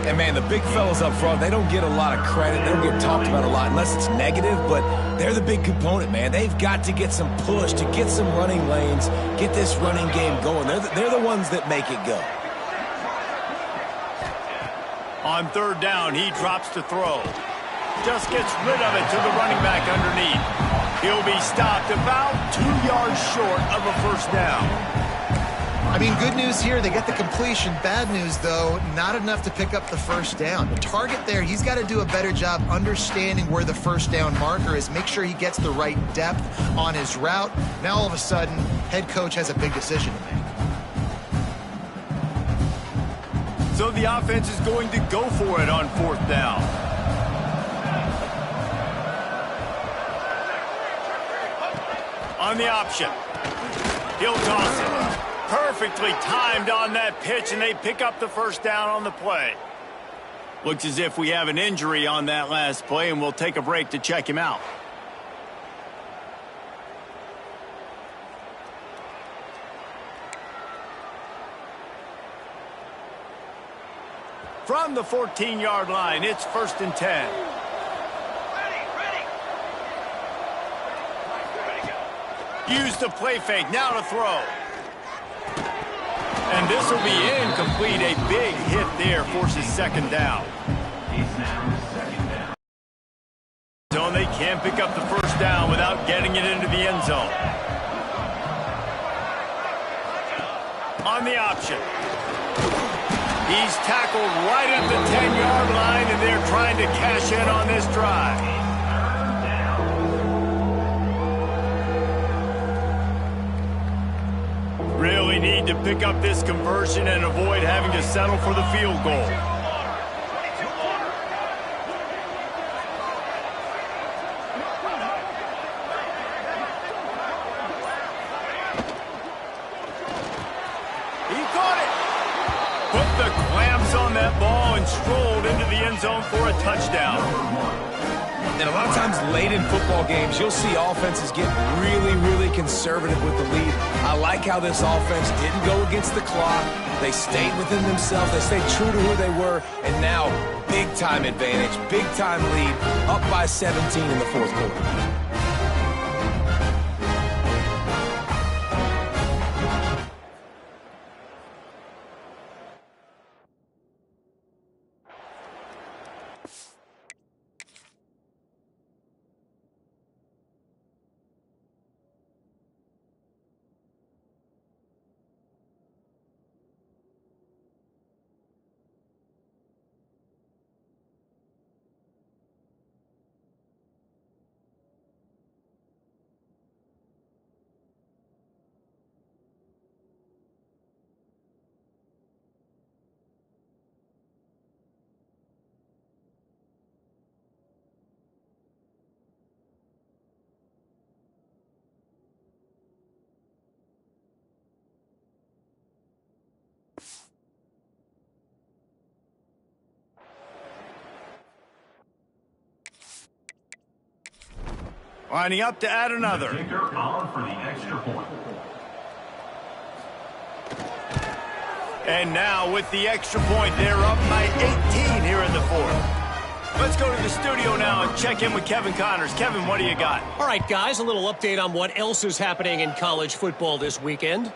And, man, the big fellas up front, they don't get a lot of credit. They don't get talked about a lot unless it's negative, but they're the big component, man. They've got to get some push, to get some running lanes, get this running game going. They're the ones that make it go. On 3rd down, he drops to throw. Just gets rid of it to the running back underneath. He'll be stopped about 2 yards short of a 1st down. I mean, good news here, they get the completion. Bad news, though, not enough to pick up the 1st down. The target there, he's got to do a better job understanding where the 1st down marker is, make sure he gets the right depth on his route. Now, all of a sudden, head coach has a big decision to make. So the offense is going to go for it on 4th down. On the option. He'll toss it. Perfectly timed on that pitch, and they pick up the 1st down on the play. Looks as if we have an injury on that last play, and we'll take a break to check him out. From the 14-yard line, it's 1st and 10. Use the play fake, now to throw. And this will be incomplete. A big hit there forces 2nd down. So they can't pick up the 1st down without getting it into the end zone. On the option. He's tackled right at the 10-yard line, and they're trying to cash in on this drive. Really need to pick up this conversion and avoid having to settle for the field goal. He caught it. Put the clamps on that ball and strolled into the end zone for a touchdown. And a lot of times late in football games, you'll see offenses get really, really conservative with the lead. I like how this offense didn't go against the clock. They stayed within themselves. They stayed true to who they were. And now, big-time advantage, big-time lead, up by 17 in the fourth quarter. Lining up to add another. Kicker on for the extra point. And now with the extra point, they're up by 18 here in the fourth. Let's go to the studio now and check in with Kevin Connors. Kevin, what do you got? All right, guys, a little update on what else is happening in college football this weekend.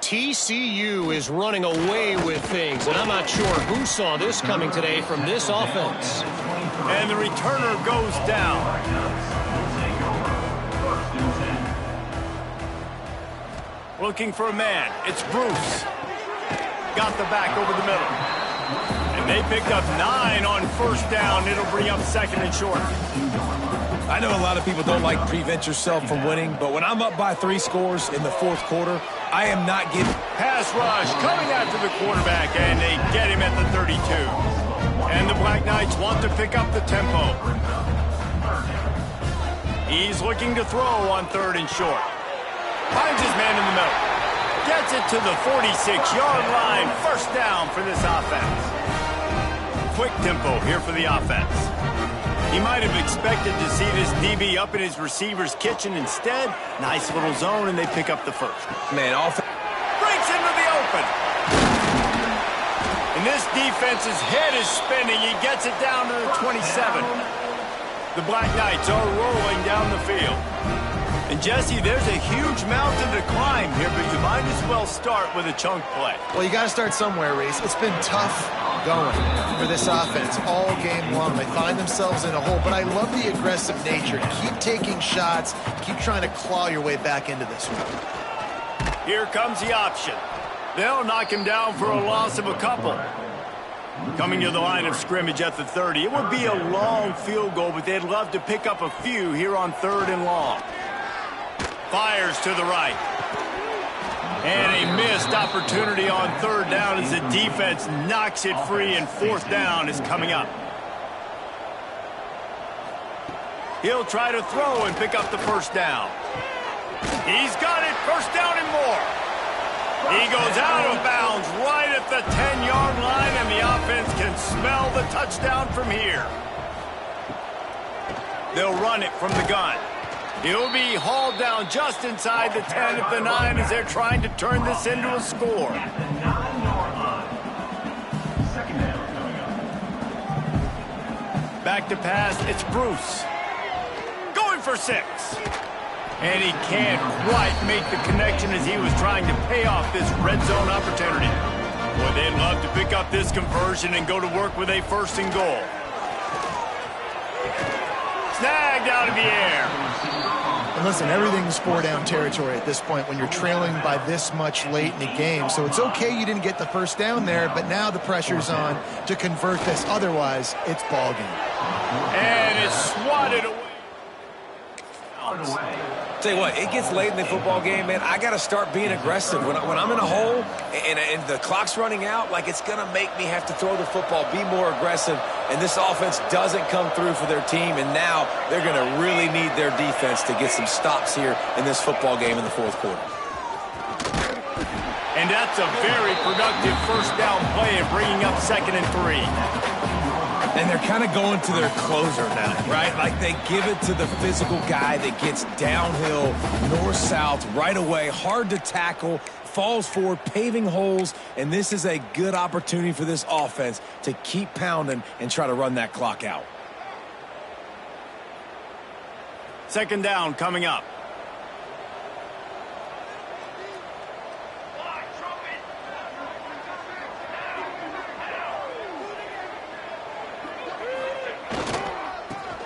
TCU is running away with things, and I'm not sure who saw this coming today from this offense. And the returner goes down. Looking for a man. It's Bruce. Got the back over the middle. And they picked up 9 on first down. It'll bring up second and short. I know a lot of people don't like prevent yourself from winning, but when I'm up by 3 scores in the fourth quarter, I am not giving. Pass rush coming after the quarterback, and they get him at the 32. And the Black Knights want to pick up the tempo. He's looking to throw on third and short. Finds his man in the middle. Gets it to the 46-yard line. First down for this offense. Quick tempo here for the offense. He might have expected to see this DB up in his receiver's kitchen. Instead, nice little zone, and they pick up the first. Man, offense Breaks into the open. And this defense's head is spinning. He gets it down to the 27. The Black Knights are rolling down the field. And, Jesse, there's a huge mountain to climb here, but you might as well start with a chunk play. Well, you got to start somewhere, Reese. It's been tough going for this offense all game long. They find themselves in a hole, but I love the aggressive nature. Keep taking shots. Keep trying to claw your way back into this one. Here comes the option. They'll knock him down for a loss of a couple. Coming to the line of scrimmage at the 30. It would be a long field goal, but they'd love to pick up a few here on third and long. Fires to the right. And a missed opportunity on third down as the defense knocks it free, and fourth down is coming up. He'll try to throw and pick up the first down. He's got it. First down and more. He goes out of bounds right at the 10-yard line, and the offense can smell the touchdown from here. They'll run it from the gun. He'll be hauled down just inside the 10 at the 9 as they're trying to turn this into a score. At the 9-yard line. Second down coming up. Back to pass, it's Bruce. Going for 6. And he can't quite make the connection as he was trying to pay off this red zone opportunity. Boy, they'd love to pick up this conversion and go to work with a first and goal. Snagged out of the air. And listen, everything's four-down territory at this point when you're trailing by this much late in the game. So it's okay you didn't get the first down there, but now the pressure's on to convert this. Otherwise, it's ball game. And it's swatted away. Tell you what, it gets late in the football game, man. I got to start being aggressive. When I'm in a hole and the clock's running out, like, it's going to make me have to throw the football, be more aggressive, and this offense doesn't come through for their team, and now they're going to really need their defense to get some stops here in this football game in the fourth quarter. And that's a very productive first down play and bringing up 2nd and 3. And they're kind of going to their closer now, right? Like they give it to the physical guy that gets downhill, north-south, right away, hard to tackle, falls forward, paving holes, and this is a good opportunity for this offense to keep pounding and try to run that clock out. Second down coming up.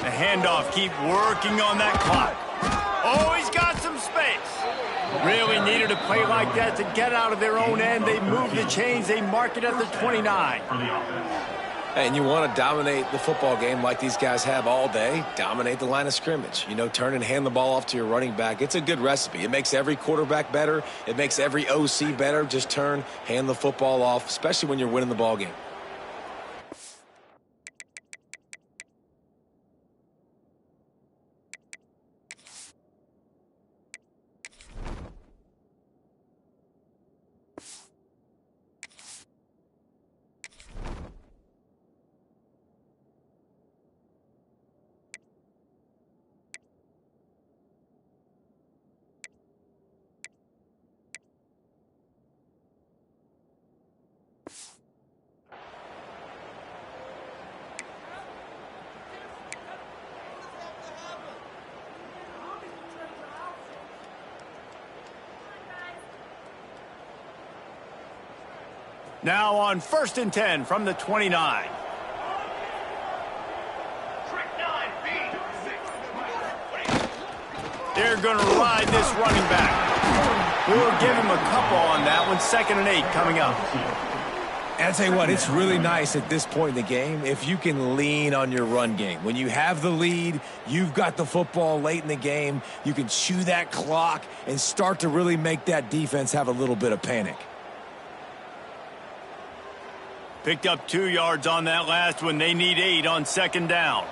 The handoff, keep working on that clock. Oh, he's got some space. Really needed a play like that to get out of their own end. They move the chains. They mark it at the 29. And you want to dominate the football game like these guys have all day. Dominate the line of scrimmage. You know, turn and hand the ball off to your running back. It's a good recipe. It makes every quarterback better. It makes every OC better. Just turn, hand the football off, especially when you're winning the ball game. Now on 1st and 10 from the 29. They're going to ride this running back. We'll give him a couple on that one. 2nd and 8 coming up. And I'll tell you what, it's really nice at this point in the game if you can lean on your run game. When you have the lead, you've got the football late in the game, you can chew that clock and start to really make that defense have a little bit of panic. Picked up 2 yards on that last one. They need 8 on 2nd down.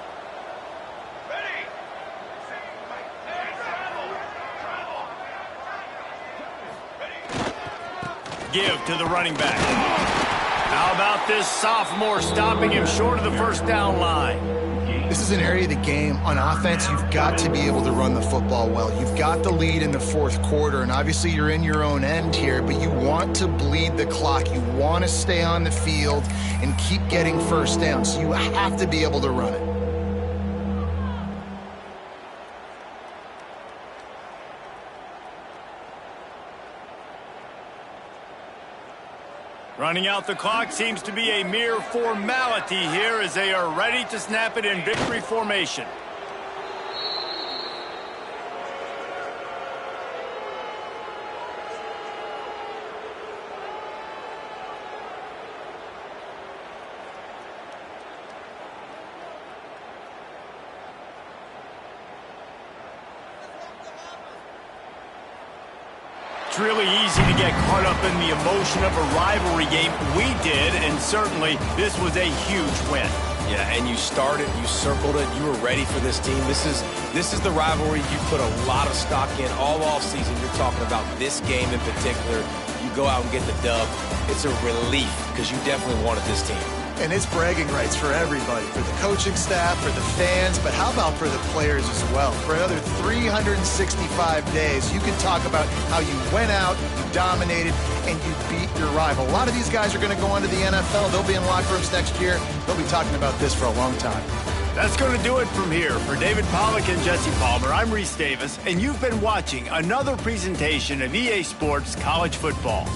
Give to the running back. How about this sophomore stopping him short of the 1st down line? This is an area of the game. On offense, you've got to be able to run the football well. You've got the lead in the 4th quarter, and obviously you're in your own end here, but you want to bleed the clock. You want to stay on the field and keep getting 1st down, so you have to be able to run it. Running out the clock seems to be a mere formality here as they are ready to snap it in victory formation. It's really easy to get caught up in the emotion of a rivalry game. We did, and certainly this was a huge win. Yeah, and you started, you circled it, you were ready for this team. This is the rivalry you put a lot of stock in all offseason. You're talking about this game in particular. You go out and get the dub. It's a relief because you definitely wanted this team. And it's bragging rights for everybody, for the coaching staff, for the fans, but how about for the players as well? For another 365 days, you can talk about how you went out, you dominated, and you beat your rival. A lot of these guys are going to go on to the NFL. They'll be in locker rooms next year. They'll be talking about this for a long time. That's going to do it from here. For David Pollack and Jesse Palmer, I'm Reese Davis, and you've been watching another presentation of EA Sports College Football.